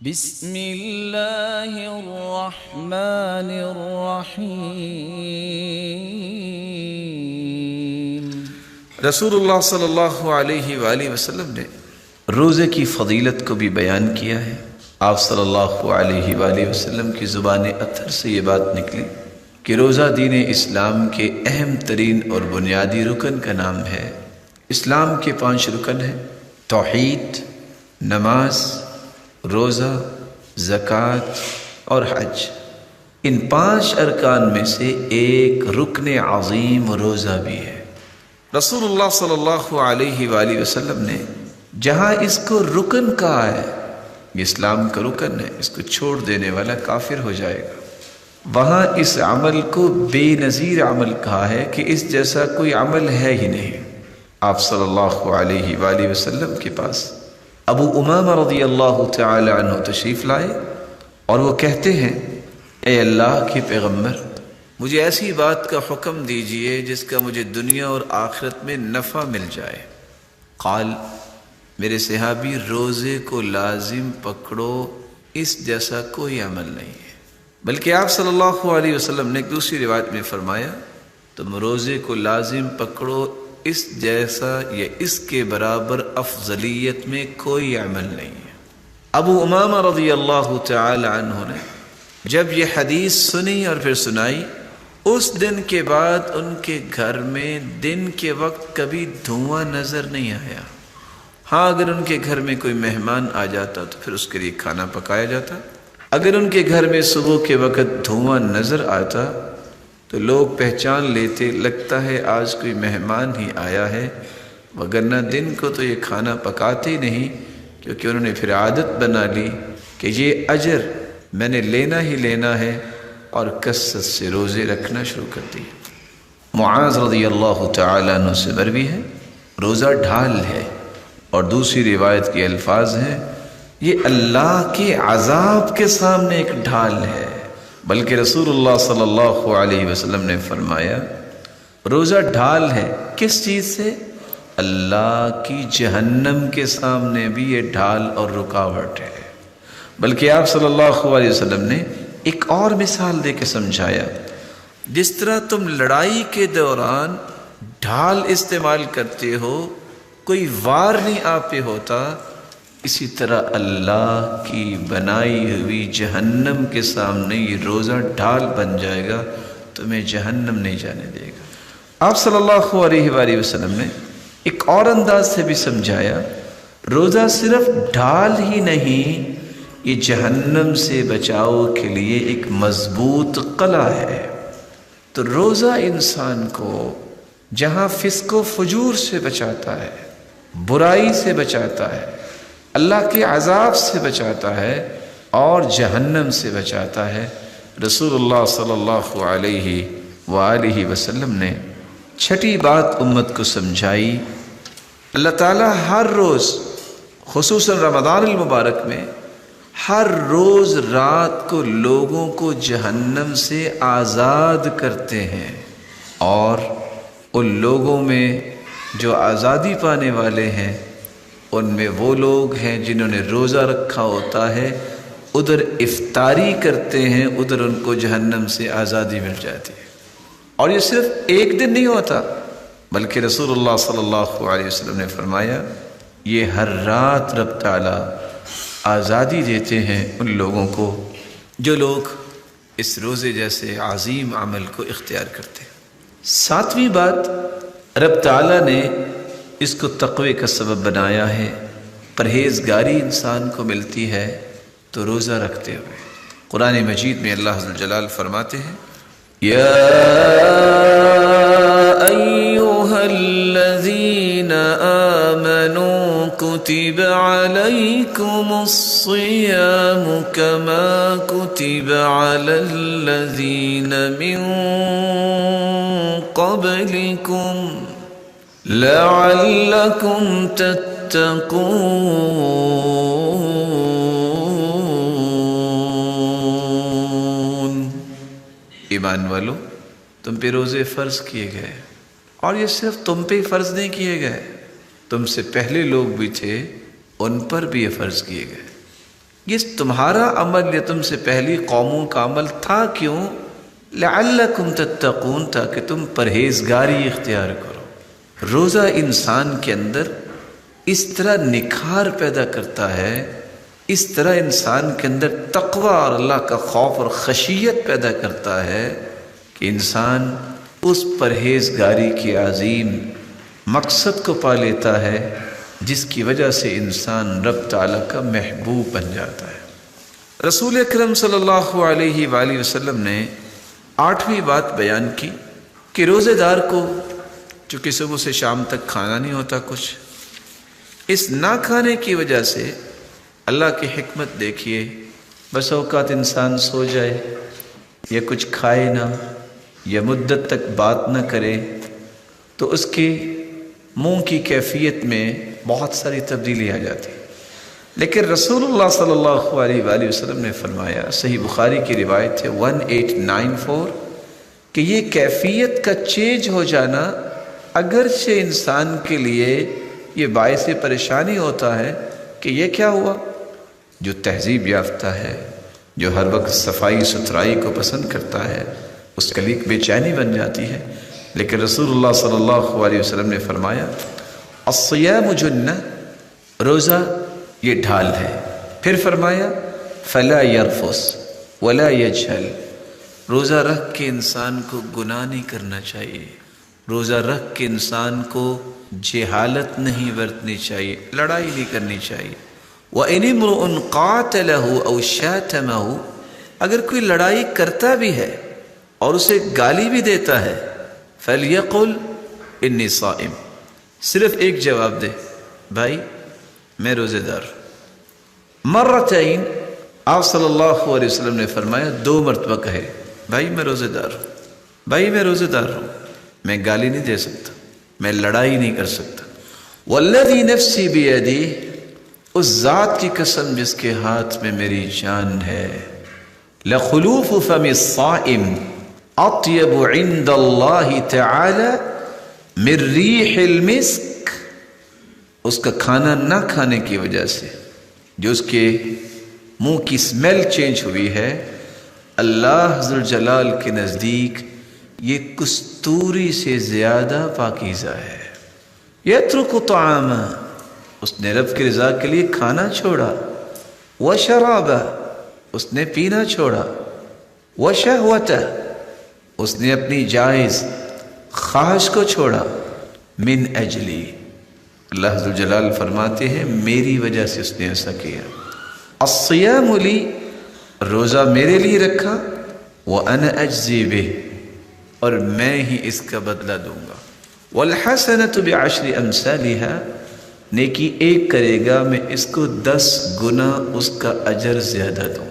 بسم اللہ الرحمن الرحیم۔ رسول اللہ صلی اللہ علیہ وآلہ وسلم نے روزے کی فضیلت کو بھی بیان کیا ہے۔ آپ صلی اللہ علیہ وآلہ وسلم کی زبان اطہر سے یہ بات نکلی کہ روزہ دین اسلام کے اہم ترین اور بنیادی رکن کا نام ہے۔ اسلام کے 5 رکن ہیں: توحید، نماز، روزہ، زکوٰۃ اور حج۔ ان 5 ارکان میں سے ایک رکن عظیم روزہ بھی ہے۔ رسول اللہ صلی اللہ علیہ وآلہ وسلم نے جہاں اس کو رکن کہا ہے، یہ اسلام کا رکن ہے، اس کو چھوڑ دینے والا کافر ہو جائے گا، وہاں اس عمل کو بے نظیر عمل کہا ہے کہ اس جیسا کوئی عمل ہے ہی نہیں۔ آپ صلی اللہ علیہ وآلہ وسلم کے پاس ابو امامہ رضی اللہ تعالی عنہ تشریف لائے اور وہ کہتے ہیں: اے اللہ کے پیغمبر، مجھے ایسی بات کا حکم دیجئے جس کا مجھے دنیا اور آخرت میں نفع مل جائے۔ قال: میرے صحابی، روزے کو لازم پکڑو، اس جیسا کوئی عمل نہیں ہے۔ بلکہ آپ صلی اللہ علیہ وسلم نے ایک دوسری روایت میں فرمایا: تم روزے کو لازم پکڑو، اس جیسا یا اس کے برابر افضلیت میں کوئی عمل نہیں ہے۔ ابو امامہ رضی اللہ تعالی عنہ نے جب یہ حدیث سنی اور پھر سنائی، اس دن کے بعد ان کے گھر میں دن کے وقت کبھی دھواں نظر نہیں آیا۔ ہاں، اگر ان کے گھر میں کوئی مہمان آ جاتا تو پھر اس کے لیے کھانا پکایا جاتا۔ اگر ان کے گھر میں صبح کے وقت دھواں نظر آتا تو لوگ پہچان لیتے، لگتا ہے آج کوئی مہمان ہی آیا ہے، وگرنہ دن کو تو یہ کھانا پکاتے ہی نہیں، کیونکہ انہوں نے پھر عادت بنا لی کہ یہ اجر میں نے لینا ہی لینا ہے، اور کثرت سے روزے رکھنا شروع کر دی۔ معاذ رضی اللہ تعالیٰ عنہ سے مروی ہے، روزہ ڈھال ہے، اور دوسری روایت کے الفاظ ہیں: یہ اللہ کے عذاب کے سامنے ایک ڈھال ہے۔ بلکہ رسول اللہ صلی اللہ علیہ وسلم نے فرمایا، روزہ ڈھال ہے کس چیز سے؟ اللہ کی جہنم کے سامنے بھی یہ ڈھال اور رکاوٹ ہے۔ بلکہ آپ صلی اللہ علیہ وسلم نے ایک اور مثال دے کے سمجھایا: جس طرح تم لڑائی کے دوران ڈھال استعمال کرتے ہو، کوئی وار نہیں آپ پہ ہوتا، اسی طرح اللہ کی بنائی ہوئی جہنم کے سامنے یہ روزہ ڈھال بن جائے گا، تمہیں جہنم نہیں جانے دے گا۔ آپ صلی اللہ علیہ وآلہ وسلم نے ایک اور انداز سے بھی سمجھایا، روزہ صرف ڈھال ہی نہیں، یہ جہنم سے بچاؤ کے لیے ایک مضبوط قلعہ ہے۔ تو روزہ انسان کو جہاں فسق و فجور سے بچاتا ہے، برائی سے بچاتا ہے، اللہ کے عذاب سے بچاتا ہے، اور جہنم سے بچاتا ہے۔ رسول اللہ صلی اللہ علیہ وآلہ وسلم نے 6ٹھی بات امت کو سمجھائی۔ اللہ تعالیٰ ہر روز، خصوصاً رمضان المبارک میں، ہر روز رات کو لوگوں کو جہنم سے آزاد کرتے ہیں، اور ان لوگوں میں جو آزادی پانے والے ہیں، ان میں وہ لوگ ہیں جنہوں نے روزہ رکھا ہوتا ہے، ادھر افطاری کرتے ہیں، ادھر ان کو جہنم سے آزادی مل جاتی ہے۔ اور یہ صرف ایک دن نہیں ہوتا، بلکہ رسول اللہ صلی اللہ علیہ وسلم نے فرمایا، یہ ہر رات رب تعالیٰ آزادی دیتے ہیں ان لوگوں کو جو لوگ اس روزے جیسے عظیم عمل کو اختیار کرتے ہیں۔ 7ویں بات، رب تعالیٰ نے اس کو تقوی کا سبب بنایا ہے، پرہیزگاری انسان کو ملتی ہے تو روزہ رکھتے ہوئے۔ قرآن مجید میں اللہ عز و جلال فرماتے ہیں: یا ایھا الذین آمنوا کتب علیکم الصیام کما کتب علی الذین من قبلکم لعلکم تتقون۔ ایمان والو، تم پہ روزے فرض کیے گئے، اور یہ صرف تم پہ فرض نہیں کیے گئے، تم سے پہلے لوگ بھی تھے، ان پر بھی یہ فرض کیے گئے۔ یہ تمہارا عمل یا تم سے پہلی قوموں کا عمل تھا کیوں؟ لعلکم تتقون، تاکہ تم پرہیزگاری اختیار کرو۔ روزہ انسان کے اندر اس طرح نکھار پیدا کرتا ہے، اس طرح انسان کے اندر تقوی اور اللہ کا خوف اور خشیت پیدا کرتا ہے کہ انسان اس پرہیزگاری کے عظیم مقصد کو پا لیتا ہے جس کی وجہ سے انسان رب تعالیٰ کا محبوب بن جاتا ہے۔ رسول اکرم صلی اللہ علیہ وآلہ وسلم نے 8ویں بات بیان کی کہ روزے دار کو چونکہ صبح سے شام تک کھانا نہیں ہوتا، کچھ اس نہ کھانے کی وجہ سے اللہ کی حکمت دیکھیے، بس اوقات انسان سو جائے یا کچھ کھائے نہ یا مدت تک بات نہ کرے تو اس کے منہ کی کیفیت میں بہت ساری تبدیلی آ جاتی۔ لیکن رسول اللہ صلی اللہ علیہ وآلہ وسلم نے فرمایا، صحیح بخاری کی روایت ہے 1894، کہ یہ کیفیت کا چینج ہو جانا اگرچہ انسان کے لیے یہ باعث پریشانی ہوتا ہے کہ یہ کیا ہوا، جو تہذیب یافتہ ہے، جو ہر وقت صفائی ستھرائی کو پسند کرتا ہے، اس کے لیے بے چینی بن جاتی ہے۔ لیکن رسول اللہ صلی اللہ علیہ وسلم نے فرمایا الصیام جنہ، روزہ یہ ڈھال ہے۔ پھر فرمایا فلا یرفس ولا یجہل، روزہ رکھ کے انسان کو گناہ نہیں کرنا چاہیے، روزہ رکھ کے انسان کو جہالت نہیں برتنی چاہیے، لڑائی نہیں کرنی چاہیے۔ وَإِنِ امْرُؤٌ قَاتَلَهُ أَوْ شَاتَمَهُ، اگر کوئی لڑائی کرتا بھی ہے اور اسے گالی بھی دیتا ہے، فَلْيَقُلْ إِنِّي صَائِمٌ، صرف ایک جواب دے، بھائی میں روزے دار ہوں۔ مرتين، آپ صلی اللہ علیہ وسلم نے فرمایا 2 مرتبہ کہے، بھائی میں روزے دار ہوں، بھائی میں روزے دار ہوں، میں گالی نہیں دے سکتا، میں لڑائی نہیں کر سکتا۔ والذی نفسی بیدی، اس ذات کی قسم جس کے ہاتھ میں میری جان ہے، لخلوف فم الصائم اطیب عند اللہ تعالی من ریح المسک، اس کا کھانا نہ کھانے کی وجہ سے جو اس کے منہ کی سمیل چینج ہوئی ہے، اللہ ذوالجلال کے نزدیک یہ کستوری سے زیادہ پاکیزہ ہے۔ یترک طعاما، اس نے رب کی رضا کے لیے کھانا چھوڑا، وشرابا، اس نے پینا چھوڑا، وشہوتا، اس نے اپنی جائز خواہش کو چھوڑا، من اجلی، اللہ ذوالجلال فرماتے ہیں میری وجہ سے اس نے ایسا کیا۔ الصیام لی، روزہ میرے لیے رکھا، وَأَنَا أَجْزِي بِهِ، اور میں ہی اس کا بدلہ دوں گا۔ وَالْحَسَنَةُ بِعَشْرِ أَمْثَالِهَا، نیکی ایک کرے گا میں اس کو 10 گنا اس کا اجر زیادہ دوں۔